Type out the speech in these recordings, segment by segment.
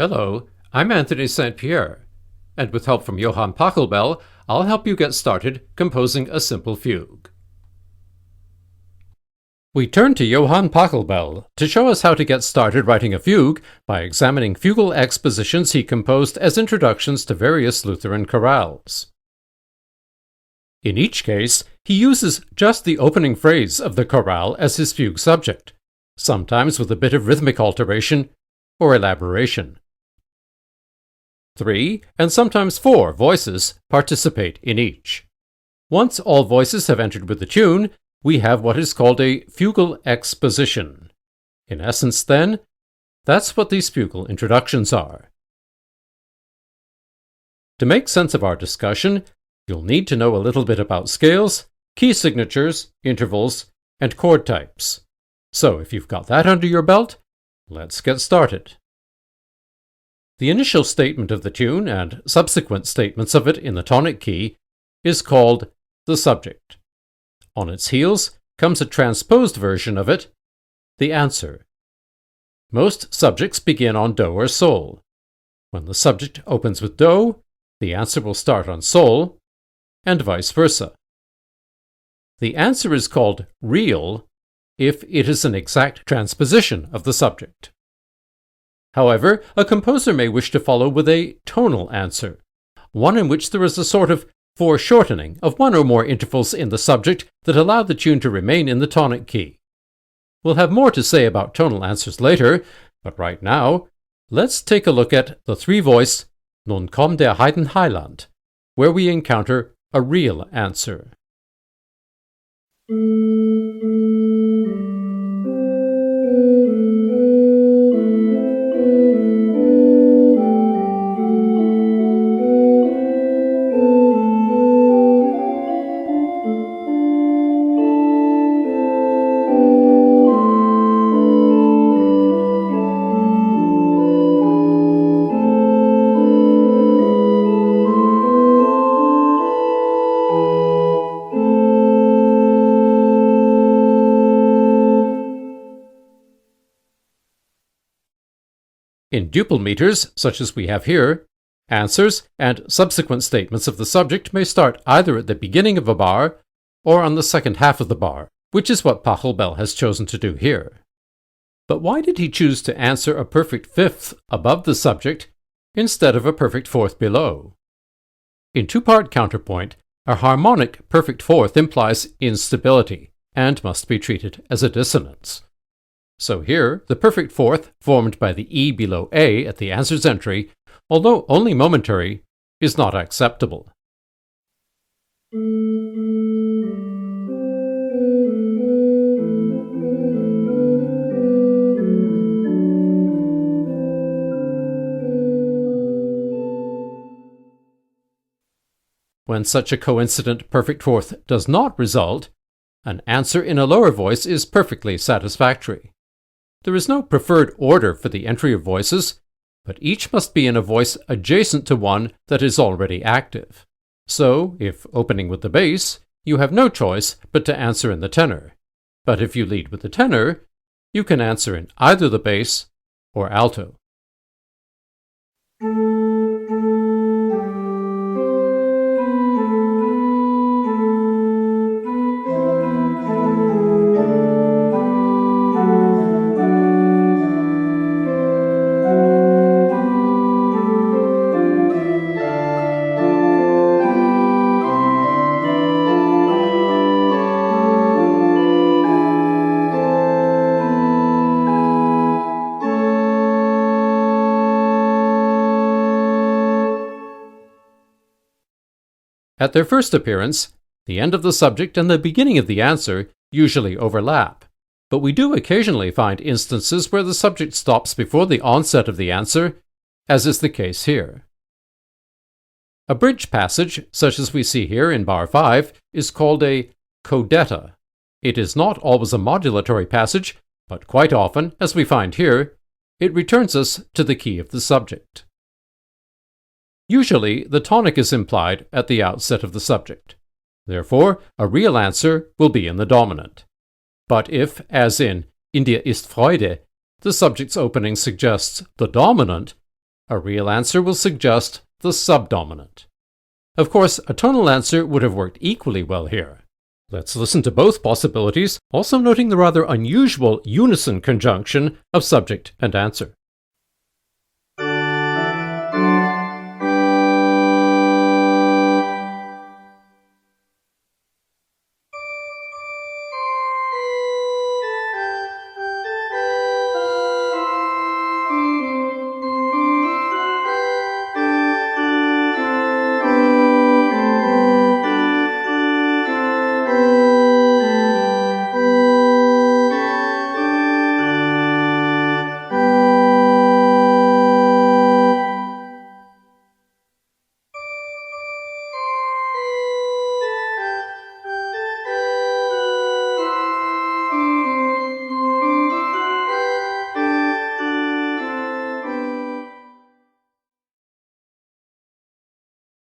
Hello, I'm Anthony St. Pierre, and with help from Johann Pachelbel, I'll help you get started composing a simple fugue. We turn to Johann Pachelbel to show us how to get started writing a fugue by examining fugal expositions he composed as introductions to various Lutheran chorales. In each case, he uses just the opening phrase of the chorale as his fugue subject, sometimes with a bit of rhythmic alteration or elaboration. 3 and sometimes 4 voices participate in each. Once all voices have entered with the tune, we have what is called a fugal exposition. In essence, then, that's what these fugal introductions are. To make sense of our discussion, you'll need to know a little bit about scales, key signatures, intervals, and chord types. So if you've got that under your belt, let's get started. The initial statement of the tune and subsequent statements of it in the tonic key is called the subject. On its heels comes a transposed version of it, the answer. Most subjects begin on Do or Sol. When the subject opens with Do, the answer will start on Sol, and vice versa. The answer is called real if it is an exact transposition of the subject. However, a composer may wish to follow with a tonal answer, one in which there is a sort of foreshortening of one or more intervals in the subject that allow the tune to remain in the tonic key. We'll have more to say about tonal answers later, but right now, let's take a look at the 3-voice Nun komm der Heiden Heiland, where we encounter a real answer. In duple meters, such as we have here, answers and subsequent statements of the subject may start either at the beginning of a bar or on the second half of the bar, which is what Pachelbel has chosen to do here. But why did he choose to answer a perfect fifth above the subject instead of a perfect fourth below? In two-part counterpoint, a harmonic perfect fourth implies instability and must be treated as a dissonance. So here, the perfect fourth, formed by the E below A at the answer's entry, although only momentary, is not acceptable. When such a coincident perfect fourth does not result, an answer in a lower voice is perfectly satisfactory. There is no preferred order for the entry of voices, but each must be in a voice adjacent to one that is already active. So, if opening with the bass, you have no choice but to answer in the tenor. But if you lead with the tenor, you can answer in either the bass or alto. At their first appearance, the end of the subject and the beginning of the answer usually overlap, but we do occasionally find instances where the subject stops before the onset of the answer, as is the case here. A bridge passage, such as we see here in bar 5, is called a Codetta. It is not always a modulatory passage, but quite often, as we find here, it returns us to the key of the subject. Usually, the tonic is implied at the outset of the subject. Therefore, a real answer will be in the dominant. But if, as in In dir ist Freude, the subject's opening suggests the dominant, A real answer will suggest the subdominant. Of course, a tonal answer would have worked equally well here. Let's listen to both possibilities, also noting the rather unusual unison conjunction of subject and answer.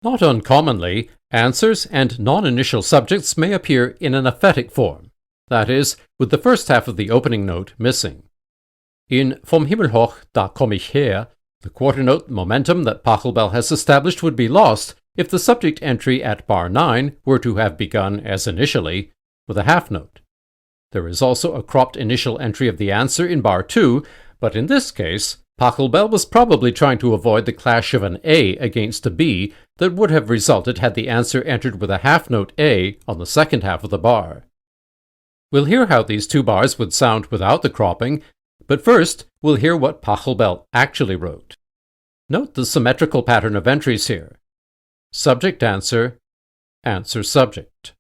Not uncommonly, answers and non-initial subjects may appear in an emphatic form, that is, with the first half of the opening note missing. In Vom Himmel hoch, da komm ich her, the quarter note momentum that Pachelbel has established would be lost if the subject entry at bar 9 were to have begun, as initially, with a half note. There is also a cropped initial entry of the answer in bar 2, but in this case, Pachelbel was probably trying to avoid the clash of an A against a B that would have resulted had the answer entered with a half note A on the second half of the bar. We'll hear how these two bars would sound without the cropping, but first we'll hear what Pachelbel actually wrote. Note the symmetrical pattern of entries here. Subject-answer, answer-subject.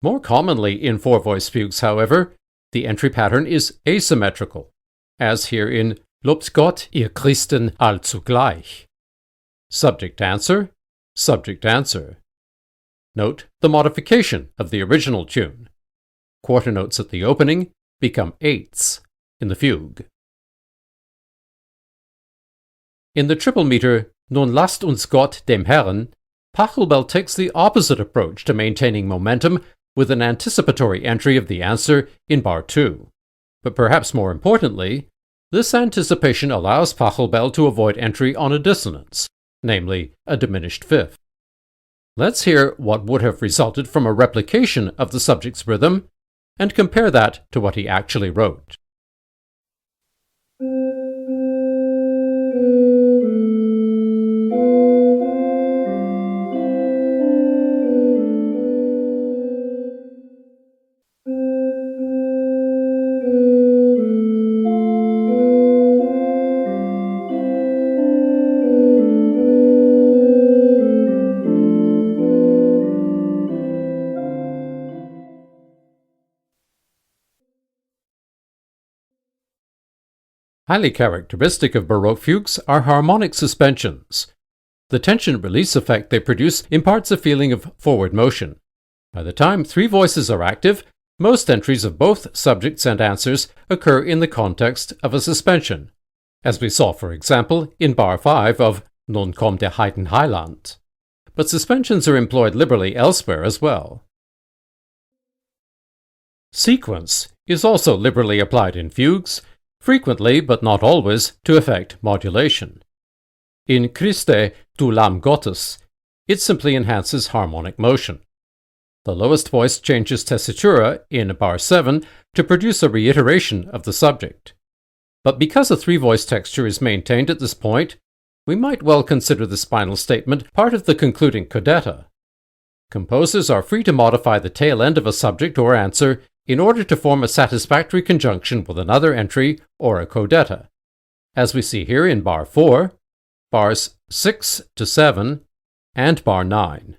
More commonly in four-voice fugues, however, the entry pattern is asymmetrical, as here in Lobt Gott, ihr Christen, allzugleich. Subject-answer, subject-answer. Note the modification of the original tune. Quarter notes at the opening become eighths in the fugue. In the triple meter Nun lasst uns Gott dem Herrn, Pachelbel takes the opposite approach to maintaining momentum with an anticipatory entry of the answer in bar 2. But perhaps more importantly, this anticipation allows Pachelbel to avoid entry on a dissonance, namely a diminished fifth. Let's hear what would have resulted from a replication of the subject's rhythm and compare that to what he actually wrote. Highly characteristic of Baroque fugues are harmonic suspensions. The tension-release effect they produce imparts a feeling of forward motion. By the time three voices are active, most entries of both subjects and answers occur in the context of a suspension, as we saw, for example, in bar 5 of Nun kommt der Heidenheiland. But suspensions are employed liberally elsewhere as well. Sequence is also liberally applied in fugues, frequently, but not always, to effect modulation. In Christe, du Lamm Gottes, it simply enhances harmonic motion. The lowest voice changes tessitura in bar 7 to produce a reiteration of the subject. But because a three-voice texture is maintained at this point, we might well consider this final statement part of the concluding codetta. Composers are free to modify the tail end of a subject or answer in order to form a satisfactory conjunction with another entry or a codetta, as we see here in bar 4, bars 6 to 7, and bar 9.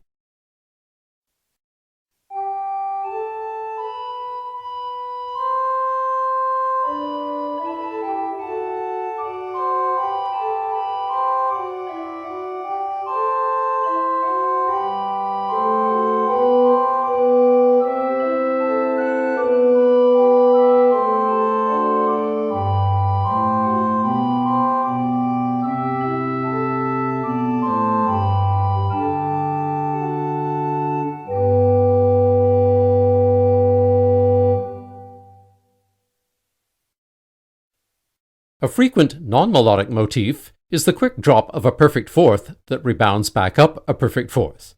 A frequent non-melodic motif is the quick drop of a perfect fourth that rebounds back up a perfect fourth.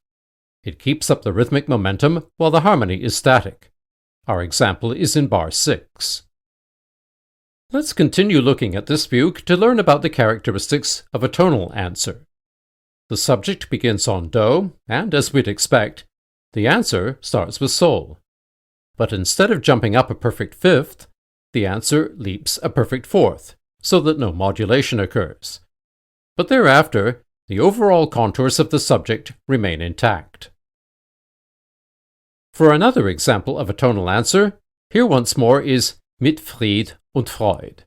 It keeps up the rhythmic momentum while the harmony is static. Our example is in bar 6. Let's continue looking at this fugue to learn about the characteristics of a tonal answer. The subject begins on Do, and as we'd expect, the answer starts with Sol. But instead of jumping up a perfect fifth, the answer leaps a perfect fourth, so that no modulation occurs. But thereafter, the overall contours of the subject remain intact. For another example of a tonal answer, here once more is Mit Fried und Freud.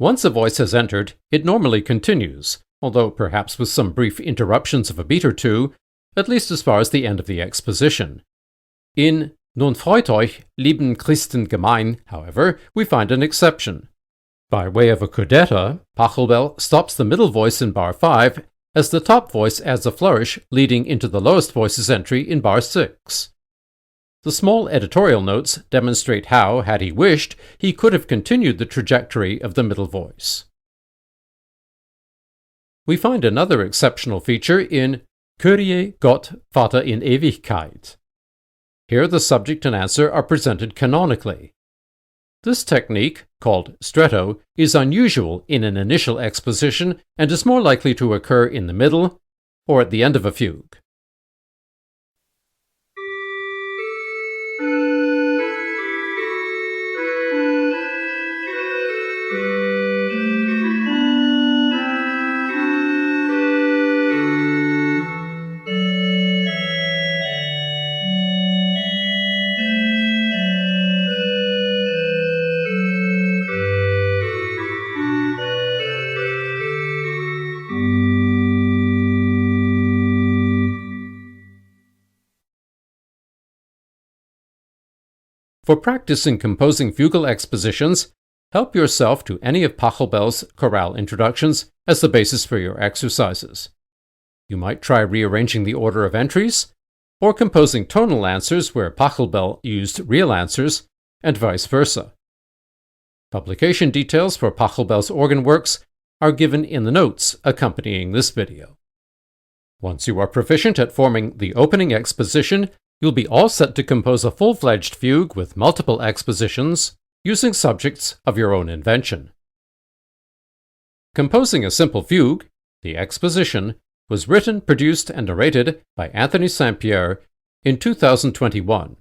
Once a voice has entered, it normally continues, although perhaps with some brief interruptions of a beat or two, at least as far as the end of the exposition. In Nun freut euch, lieben Christen gemein, however, we find an exception. By way of a codetta, Pachelbel stops the middle voice in bar 5 as the top voice adds a flourish leading into the lowest voice's entry in bar 6. The small editorial notes demonstrate how, had he wished, he could have continued the trajectory of the middle voice. We find another exceptional feature in Kyrie Gott Vater in Ewigkeit. Here the subject and answer are presented canonically. This technique, called stretto, is unusual in an initial exposition and is more likely to occur in the middle or at the end of a fugue. For practice in composing fugal expositions, help yourself to any of Pachelbel's chorale introductions as the basis for your exercises. You might try rearranging the order of entries, or composing tonal answers where Pachelbel used real answers, and vice versa. Publication details for Pachelbel's organ works are given in the notes accompanying this video. Once you are proficient at forming the opening exposition, you'll be all set to compose a full-fledged fugue with multiple expositions using subjects of your own invention. Composing a simple fugue, the Exposition, was written, produced, and narrated by Anthony St. Pierre in 2021.